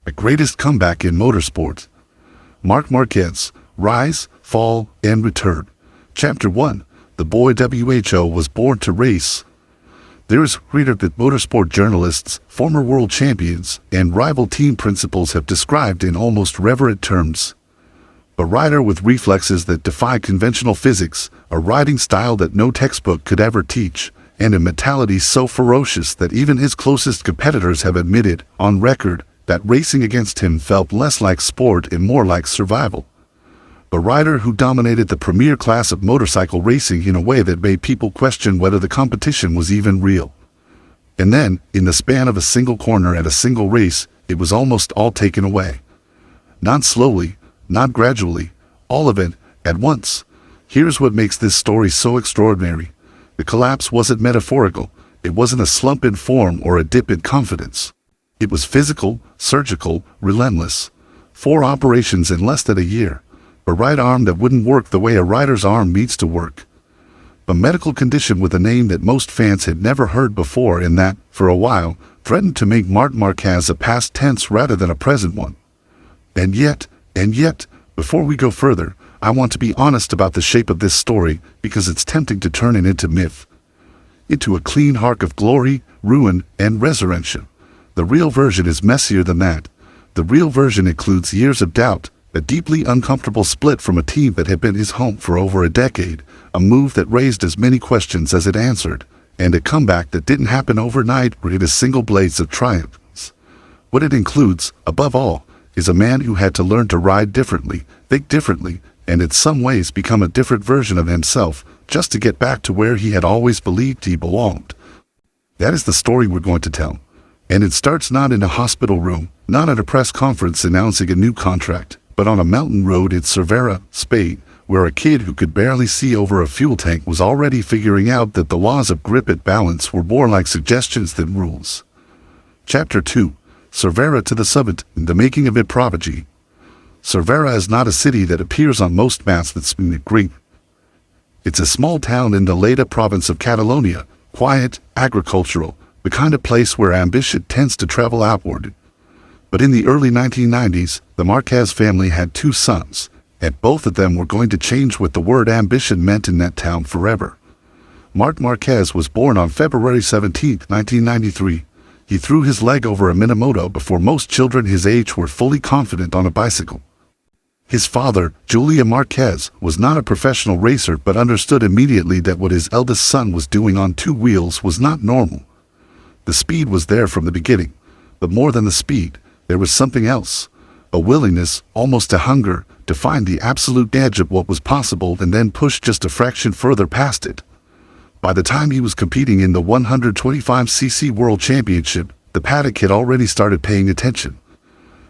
The greatest comeback in motorsport. Marc Márquez, Rise, Fall, and Return. Chapter 1. The boy WHO was born to race. There is reader that motorsport journalists, former world champions, and rival team principals have described in almost reverent terms. A rider with reflexes that defy conventional physics, a riding style that no textbook could ever teach, and a mentality so ferocious that even his closest competitors have admitted, on record, that racing against him felt less like sport and more like survival. A rider who dominated the premier class of motorcycle racing in a way that made people question whether the competition was even real. And then, in the span of a single corner at a single race, it was almost all taken away. Not slowly, not gradually, all of it, at once. Here's what makes this story so extraordinary. The collapse wasn't metaphorical. It wasn't a slump in form or a dip in confidence. It was physical, surgical, relentless. 4 operations in less than a year. A right arm that wouldn't work the way a rider's arm needs to work. A medical condition with a name that most fans had never heard before and that, for a while, threatened to make Marc Márquez a past tense rather than a present one. And yet, before we go further, I want to be honest about the shape of this story because it's tempting to turn it into myth. Into a clean arc of glory, ruin, and resurrection. The real version is messier than that. The real version includes years of doubt, a deeply uncomfortable split from a team that had been his home for over a decade, a move that raised as many questions as it answered, and a comeback that didn't happen overnight or in a single blaze of triumphs. What it includes, above all, is a man who had to learn to ride differently, think differently, and in some ways become a different version of himself, just to get back to where he had always believed he belonged. That is the story we're going to tell. And it starts not in a hospital room, not at a press conference announcing a new contract, but on a mountain road in Cervera, Spain, where a kid who could barely see over a fuel tank was already figuring out that the laws of grip and balance were more like suggestions than rules. Chapter 2. Cervera to the summit, the making of a prodigy. Cervera is not a city that appears on most maps that spin green. It's a small town in the Lleida province of Catalonia, quiet, agricultural, the kind of place where ambition tends to travel outward. But in the early 1990s, the Márquez family had 2 sons, and both of them were going to change what the word ambition meant in that town forever. Marc Márquez was born on February 17, 1993. He threw his leg over a Minimoto before most children his age were fully confident on a bicycle. His father, Julia Márquez, was not a professional racer but understood immediately that what his eldest son was doing on 2 wheels was not normal. The speed was there from the beginning, but more than the speed, there was something else, a willingness, almost a hunger, to find the absolute edge of what was possible and then push just a fraction further past it. By the time he was competing in the 125cc World Championship, the paddock had already started paying attention.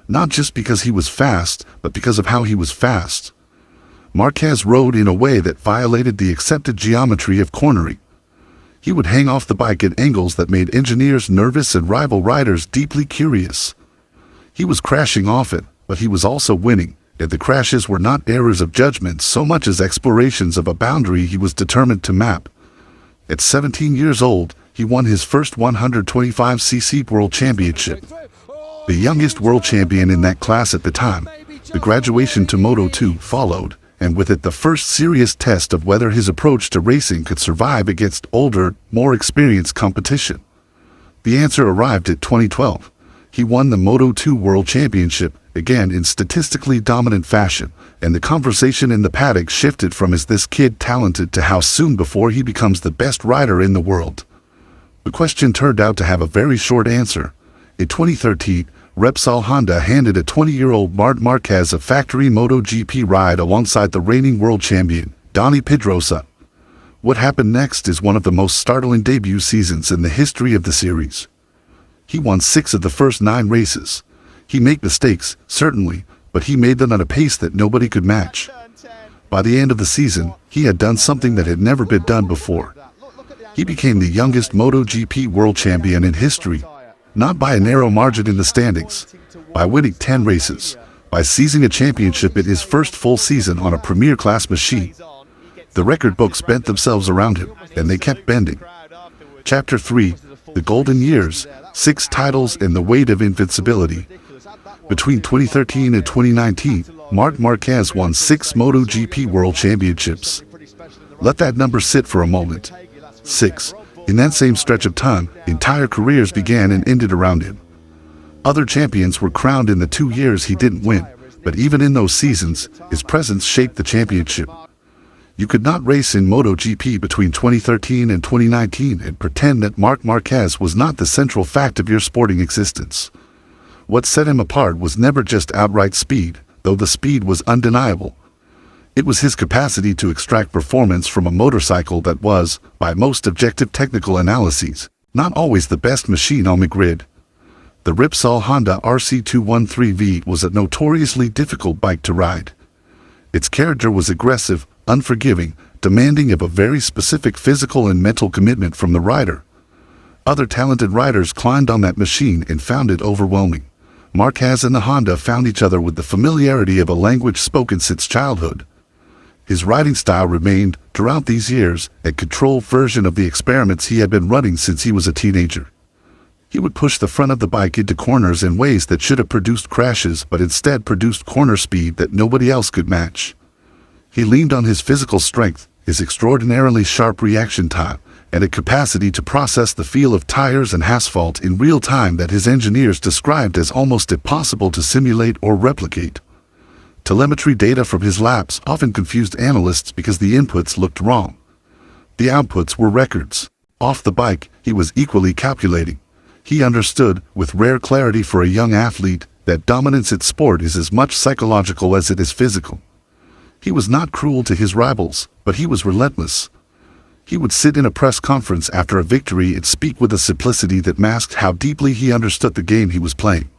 Not just because he was fast, but because of how he was fast. Márquez rode in a way that violated the accepted geometry of cornering. He would hang off the bike at angles that made engineers nervous and rival riders deeply curious. He was crashing often, but he was also winning, and the crashes were not errors of judgment so much as explorations of a boundary he was determined to map. At 17 years old, he won his first 125cc World Championship. The youngest world champion in that class at the time, the graduation to Moto2 followed, and with it the first serious test of whether his approach to racing could survive against older, more experienced competition. The answer arrived at 2012. He won the Moto2 World Championship, again in statistically dominant fashion, and the conversation in the paddock shifted from is this kid talented to how soon before he becomes the best rider in the world. The question turned out to have a very short answer. In 2013, Repsol Honda handed a 20-year-old Marc Márquez a factory MotoGP ride alongside the reigning world champion, Dani Pedrosa. What happened next is one of the most startling debut seasons in the history of the series. He won 6 of the first 9 races. He made mistakes, certainly, but he made them at a pace that nobody could match. By the end of the season, he had done something that had never been done before. He became the youngest MotoGP world champion in history, not by a narrow margin in the standings, by winning 10 races, by seizing a championship in his first full season on a premier class machine. The record books bent themselves around him, and they kept bending. Chapter 3, The Golden Years, 6 titles and the Weight of Invincibility. Between 2013 and 2019, Marc Márquez won 6 MotoGP World Championships. Let that number sit for a moment. 6. In that same stretch of time, entire careers began and ended around him. Other champions were crowned in the 2 years he didn't win, but even in those seasons, his presence shaped the championship. You could not race in MotoGP between 2013 and 2019 and pretend that Marc Márquez was not the central fact of your sporting existence. What set him apart was never just outright speed, though the speed was undeniable. It was his capacity to extract performance from a motorcycle that was, by most objective technical analyses, not always the best machine on the grid. The Repsol Honda RC213V was a notoriously difficult bike to ride. Its character was aggressive, unforgiving, demanding of a very specific physical and mental commitment from the rider. Other talented riders climbed on that machine and found it overwhelming. Márquez and the Honda found each other with the familiarity of a language spoken since childhood. His riding style remained, throughout these years, a controlled version of the experiments he had been running since he was a teenager. He would push the front of the bike into corners in ways that should have produced crashes but instead produced corner speed that nobody else could match. He leaned on his physical strength, his extraordinarily sharp reaction time, and a capacity to process the feel of tires and asphalt in real time that his engineers described as almost impossible to simulate or replicate. Telemetry data from his laps often confused analysts because the inputs looked wrong. The outputs were records. Off the bike, he was equally calculating. He understood, with rare clarity for a young athlete, that dominance at sport is as much psychological as it is physical. He was not cruel to his rivals, but he was relentless. He would sit in a press conference after a victory and speak with a simplicity that masked how deeply he understood the game he was playing.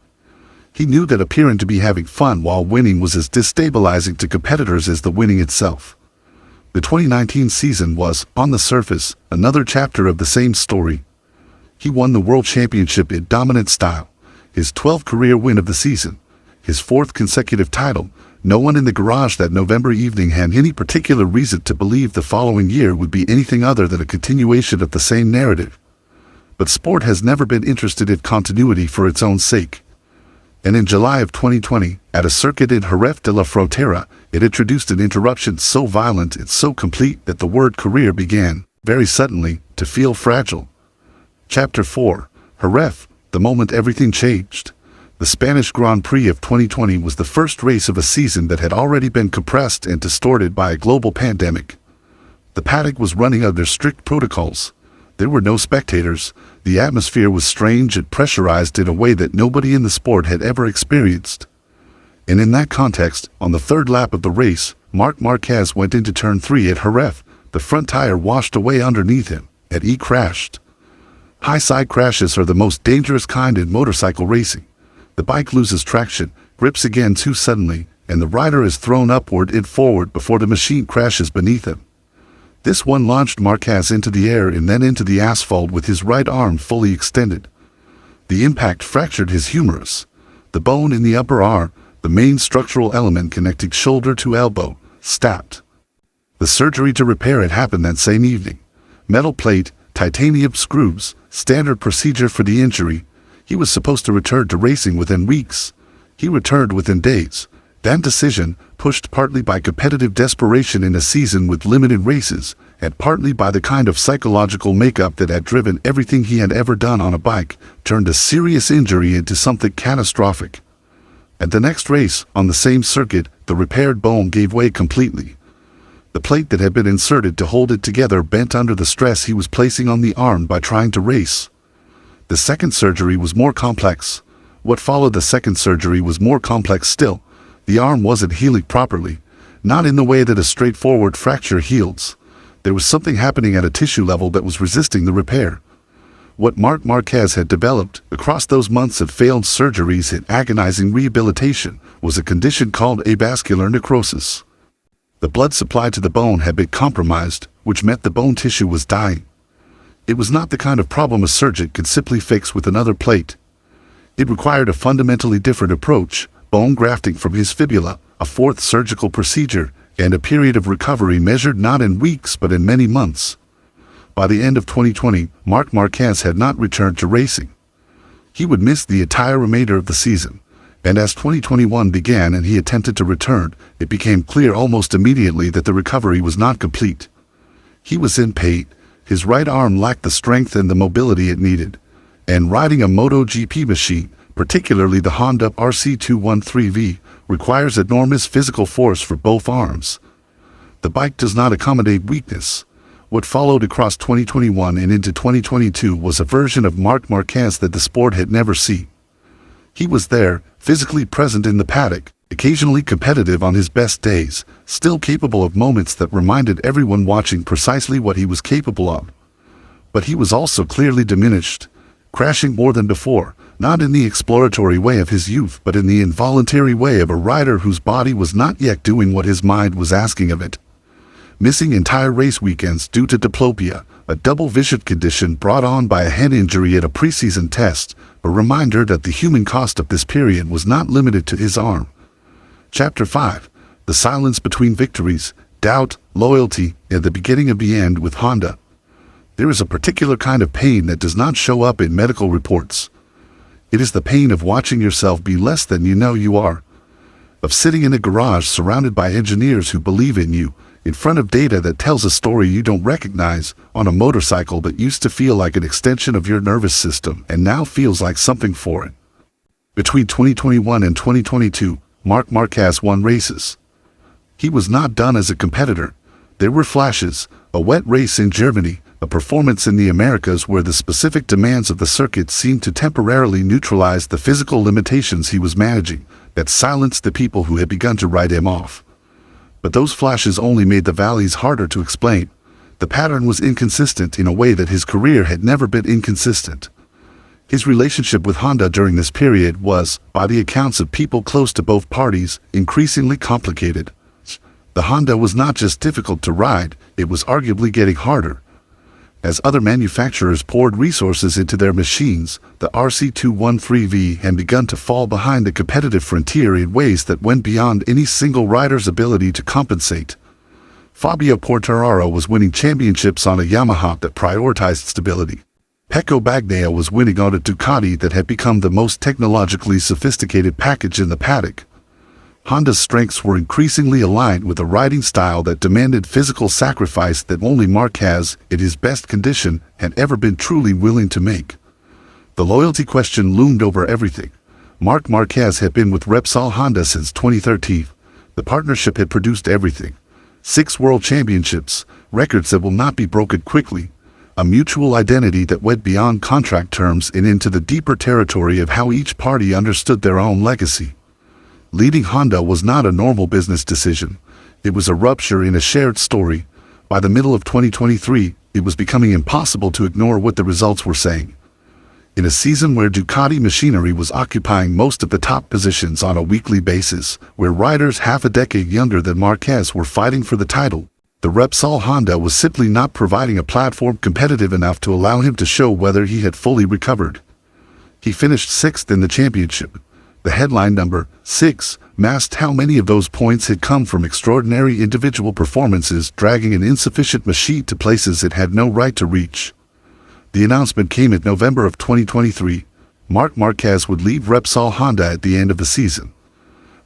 He knew that appearing to be having fun while winning was as destabilizing to competitors as the winning itself. The 2019 season was, on the surface, another chapter of the same story. He won the World Championship in dominant style, his 12th career win of the season, his 4th consecutive title. No one in the garage that November evening had any particular reason to believe the following year would be anything other than a continuation of the same narrative. But sport has never been interested in continuity for its own sake. And in July of 2020, at a circuit in Jerez de la Frontera, it introduced an interruption so violent and so complete that the word career began, very suddenly, to feel fragile. Chapter 4. Jerez, the moment everything changed. The Spanish Grand Prix of 2020 was the first race of a season that had already been compressed and distorted by a global pandemic. The paddock was running under strict protocols. There were no spectators. The atmosphere was strange and pressurized in a way that nobody in the sport had ever experienced. And in that context, on the third lap of the race, Marc Márquez went into turn 3 at Jerez. The front tire washed away underneath him, and he crashed. High side crashes are the most dangerous kind in motorcycle racing. The bike loses traction, grips again too suddenly, and the rider is thrown upward and forward before the machine crashes beneath him. This one launched Márquez into the air and then into the asphalt with his right arm fully extended. The impact fractured his humerus. The bone in the upper arm, the main structural element connecting shoulder to elbow, snapped. The surgery to repair it happened that same evening. Metal plate, titanium screws, standard procedure for the injury. He was supposed to return to racing within weeks. He returned within days. That decision, pushed partly by competitive desperation in a season with limited races, and partly by the kind of psychological makeup that had driven everything he had ever done on a bike, turned a serious injury into something catastrophic. At the next race, on the same circuit, the repaired bone gave way completely. The plate that had been inserted to hold it together bent under the stress he was placing on the arm by trying to race. The second surgery was more complex. What followed the second surgery was more complex still. The arm wasn't healing properly, not in the way that a straightforward fracture heals. There was something happening at a tissue level that was resisting the repair. What Marc Márquez had developed, across those months of failed surgeries and agonizing rehabilitation, was a condition called avascular necrosis. The blood supply to the bone had been compromised, which meant the bone tissue was dying. It was not the kind of problem a surgeon could simply fix with another plate. It required a fundamentally different approach, bone grafting from his fibula, a 4th surgical procedure, and a period of recovery measured not in weeks but in many months. By the end of 2020, Marc Márquez had not returned to racing. He would miss the entire remainder of the season, And as 2021 began and he attempted to return, it became clear almost immediately that the recovery was not complete. He was in pain, his right arm lacked the strength and the mobility it needed, and riding a MotoGP machine, particularly the Honda RC213V, requires enormous physical force for both arms. The bike does not accommodate weakness. What followed across 2021 and into 2022 was a version of Marc Márquez that the sport had never seen. He was there, physically present in the paddock, occasionally competitive on his best days, still capable of moments that reminded everyone watching precisely what he was capable of. But he was also clearly diminished, crashing more than before, not in the exploratory way of his youth but in the involuntary way of a rider whose body was not yet doing what his mind was asking of it. Missing entire race weekends due to diplopia, a double vision condition brought on by a head injury at a preseason test, a reminder that the human cost of this period was not limited to his arm. Chapter 5. The silence between victories, doubt, loyalty, and the beginning of the end with Honda. There is a particular kind of pain that does not show up in medical reports. It is the pain of watching yourself be less than you know you are, of sitting in a garage surrounded by engineers who believe in you, in front of data that tells a story you don't recognize, on a motorcycle that used to feel like an extension of your nervous system and now feels like something foreign. Between 2021 and 2022, Marc Márquez won races. He was not done as a competitor. There were flashes, a wet race in Germany, a performance in the Americas where the specific demands of the circuit seemed to temporarily neutralize the physical limitations he was managing, that silenced the people who had begun to write him off. But those flashes only made the valleys harder to explain. The pattern was inconsistent in a way that his career had never been inconsistent. His relationship with Honda during this period was, by the accounts of people close to both parties, increasingly complicated. The Honda was not just difficult to ride, it was arguably getting harder. As other manufacturers poured resources into their machines, the RC213V had begun to fall behind the competitive frontier in ways that went beyond any single rider's ability to compensate. Fabio Quartararo was winning championships on a Yamaha that prioritized stability. Pecco Bagnaia was winning on a Ducati that had become the most technologically sophisticated package in the paddock. Honda's strengths were increasingly aligned with a riding style that demanded physical sacrifice that only Márquez, in his best condition, had ever been truly willing to make. The loyalty question loomed over everything. Marc Márquez had been with Repsol Honda since 2013. The partnership had produced everything. 6 world championships, records that will not be broken quickly, a mutual identity that went beyond contract terms and into the deeper territory of how each party understood their own legacy. Leading Honda was not a normal business decision. It was a rupture in a shared story. By the middle of 2023, it was becoming impossible to ignore what the results were saying. In a season where Ducati machinery was occupying most of the top positions on a weekly basis, where riders half a decade younger than Márquez were fighting for the title, the Repsol Honda was simply not providing a platform competitive enough to allow him to show whether he had fully recovered. He finished 6th in the championship. The headline number, 6, masked how many of those points had come from extraordinary individual performances dragging an insufficient machine to places it had no right to reach. The announcement came in November of 2023. Marc Márquez would leave Repsol Honda at the end of the season.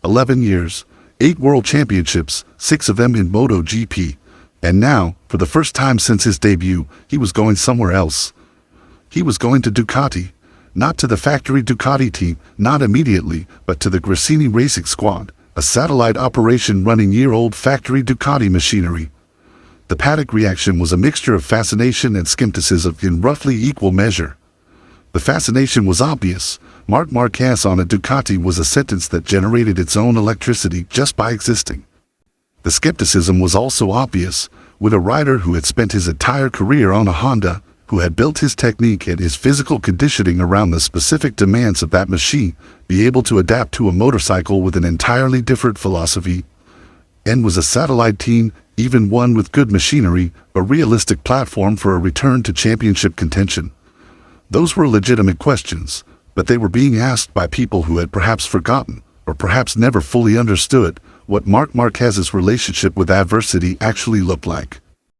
11 years, 8 world championships, 6 of them in MotoGP. And now, for the first time since his debut, he was going somewhere else. He was going to Ducati. Not to the factory Ducati team, not immediately, but to the Gresini Racing Squad, a satellite operation running year-old factory Ducati machinery. The paddock reaction was a mixture of fascination and skepticism in roughly equal measure. The fascination was obvious. Marc Márquez on a Ducati was a sentence that generated its own electricity just by existing. The skepticism was also obvious. Would a rider who had spent his entire career on a Honda, who had built his technique and his physical conditioning around the specific demands of that machine, be able to adapt to a motorcycle with an entirely different philosophy? And was a satellite team, even one with good machinery, a realistic platform for a return to championship contention? Those were legitimate questions, but they were being asked by people who had perhaps forgotten, or perhaps never fully understood, what Marc Márquez's relationship with adversity actually looked like.